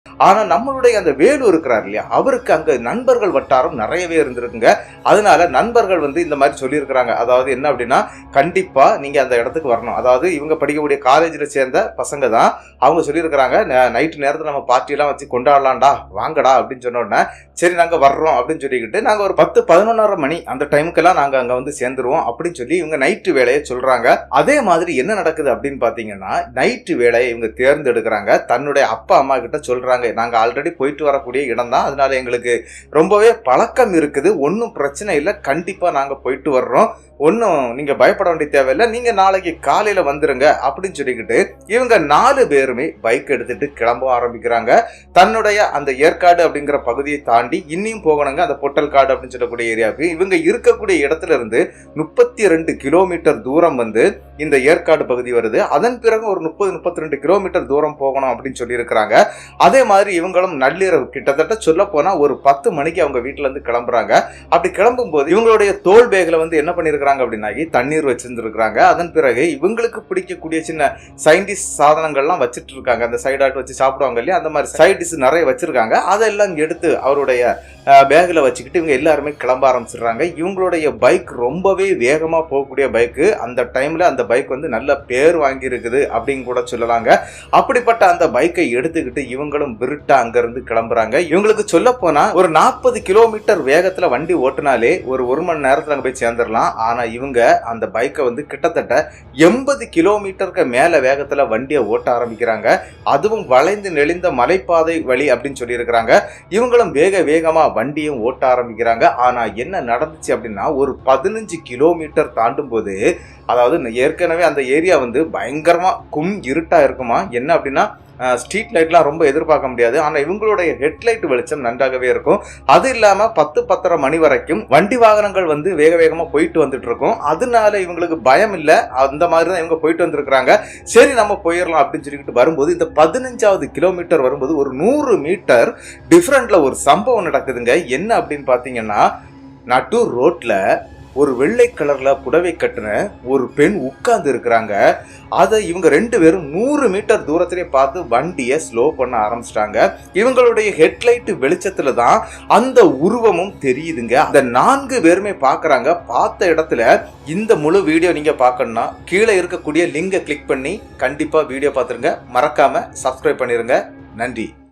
ஆனா நம்மளுடைய அந்த வேலு இருக்கிறார் இல்லையா, அவருக்கு அங்க நண்பர்கள் வட்டாரம் நிறையவே இருந்திருக்குங்க. அதனால நண்பர்கள் இந்த மாதிரி சொல்லியிருக்கிறாங்க. அதாவது என்ன அப்படின்னா, கண்டிப்பா நீங்க அந்த இடத்துக்கு வரணும். அதாவது இவங்க படிக்கக்கூடிய காலேஜ்ல சேர்ந்த பசங்க தான். அவங்க சொல்லியிருக்கிறாங்க, நைட்டு நேரத்துல நம்ம பார்ட்டி எல்லாம் வச்சு கொண்டாடலாம்டா, வாங்கடா அப்படின்னு சொன்ன உடனே சரி நாங்க வர்றோம் அப்படின்னு சொல்லிக்கிட்டு நாங்க ஒரு 10-11:30 மணி அந்த டைமுக்கெல்லாம் நாங்க அங்க சேர்ந்துருவோம் அப்படின்னு சொல்லி இவங்க நைட்டு வேலையை சொல்றாங்க. அதே மாதிரி என்ன நடக்குது அப்படின்னு பாத்தீங்கன்னா, நைட்டு வேலையை இவங்க தேர்ந்தெடுக்கிறாங்க. தன்னுடைய அப்பா அம்மா கிட்ட சொல்றாங்க, நாங்க ஆல்ரெடி போயிட்டு வரக்கூடிய இடம் தான், அதனால எங்களுக்கு ரொம்பவே பழக்கம் இருக்குது, ஒன்னும் பிரச்சனை இல்லை, கண்டிப்பா நாங்க போயிட்டு வர்றோம், ஒன்னும் நீங்க பயப்பட வேண்டிய தேவையில்லை, நீங்க நாளைக்கு காலையில வந்துருங்க அப்படின்னு சொல்லிக்கிட்டு இவங்க 4 பேருமே பைக் எடுத்துட்டு கிளம்ப ஆரம்பிக்கிறாங்க. தன்னுடைய அந்த ஏற்காடு அப்படிங்கிற பகுதியை தாண்டி இன்னும் போகணுங்க, அந்த பொட்டல் காடு அப்படின்னு சொல்லக்கூடிய ஏரியாவுக்கு. இவங்க இருக்கக்கூடிய இடத்துல இருந்து 32 கிலோமீட்டர் தூரம் இந்த ஏற்காடு பகுதி வருது. அதன் பிறகு ஒரு 30-32 கிலோமீட்டர் தூரம் போகணும் அப்படின்னு சொல்லி இருக்கிறாங்க. அதே மாதிரி இவங்களும் நள்ளிரவு கிட்டத்தட்ட சொல்ல போனா ஒரு 10 மணிக்கு அவங்க வீட்டுல இருந்து கிளம்புறாங்க. அப்படி கிளம்பும் போது இவங்களுடைய தோல் பேக்ல என்ன பண்ணிருக்காங்க அப்படின்னா, தண்ணீர் வச்சிருந்திருக்காங்க. அதன் பிறகு இவங்களுக்கு பிடிக்கக்கூடிய சின்ன சைடிஷ் சாதனங்கள்லாம் வச்சிட்டு இருக்காங்க. அந்த சைடாட் வச்சு சாப்பிடுவாங்க இல்லையா, அந்த மாதிரி சைடிஷ் நிறைய வச்சிருக்காங்க. அதெல்லாம் எடுத்து அவருடைய பேக்ல வச்சுக்கிட்டு இவங்க எல்லாருமே கிளம்ப ஆரம்பிச்சிடுறாங்க. இவங்களுடைய பைக் ரொம்பவே வேகமா போகக்கூடிய பைக்கு. அந்த டைம்ல அந்த பைக் நல்ல பேர் வாங்கி இருக்குது அப்படின்னு கூட சொல்லலாங்க. அப்படிப்பட்ட அந்த பைக்கை எடுத்துக்கிட்டு இவங்களும் விருட்டா அங்க இருந்து கிளம்புறாங்க. இவங்களுக்கு சொல்ல போனா ஒரு 40 கிலோமீட்டர் வேகத்துல வண்டி ஓட்டுனாலே ஒரு மணி நேரத்துல அங்க போய் சேர்ந்துடலாம். ஆனா இவங்க அந்த பைக்கை கிட்டத்தட்ட 80 கிலோமீட்டருக்கு மேல வேகத்துல வண்டியை ஓட்ட ஆரம்பிக்கிறாங்க. அதுவும் வளைந்து நெளிந்த மலைப்பாதை வழி அப்படின்னு சொல்லி இருக்கிறாங்க. இவங்களும் வேகமா வண்டியும் ஓட்ட ஆரம்பிக்கிறாங்க. ஆனா என்ன நடந்துச்சு அப்படின்னா, ஒரு 15 கிலோமீட்டர் தாண்டும் போது, அதாவது ஏற்கனவே அந்த ஏரியா பயங்கரமா இருட்டா இருக்குமா. என்ன அப்படின்னா, ஸ்ட்ரீட் லைட்லாம் ரொம்ப எதிர்பார்க்க முடியாது. ஆனா இவங்களுடைய ஹெட்லைட் வெளிச்சம் நன்றாகவே இருக்கும். அது இல்லாம 10-10:30 மணி வரைக்கும் வண்டி வாகனங்கள் வேகமா போயிட்டு வந்துட்டு இருக்கும். அதனால இவங்களுக்கு பயம் இல்ல. அந்த மாதிரி தான் இவங்க போயிட்டு வந்திருக்கிறாங்க. சரி நம்ம போயிடலாம் அப்படின்னு சொல்லிட்டு வரும்போது, இந்த 15வது கிலோமீட்டர் வரும்போது ஒரு 100 மீட்டர் டிஃபரண்ட்ல ஒரு சம்பவம் நடக்குதுங்க. என்ன அப்படின்னு பாத்தீங்கன்னா, நடு ரோட்ல ஒரு வெள்ளை கலர்ல புடவை கட்டின ஒரு பெண் உட்கார்ந்து இருக்கிறாங்க. அதை இவங்க 2 பேரும் 100 மீட்டர் தூரத்திலே பார்த்து வண்டியை ஸ்லோ பண்ண ஆரம்பிச்சிட்டாங்க. இவங்களுடைய ஹெட்லைட் வெளிச்சத்துல தான் அந்த உருவமும் தெரியுதுங்க. அந்த 4 பேருமே பாக்குறாங்க. பார்த்த இடத்துல இந்த முழு வீடியோ நீங்க பார்க்கணும்னா கீழே இருக்கக்கூடிய லிங்கை கிளிக் பண்ணி கண்டிப்பா வீடியோ பார்த்துருங்க. மறக்காம சப்ஸ்கிரைப் பண்ணிருங்க. நன்றி.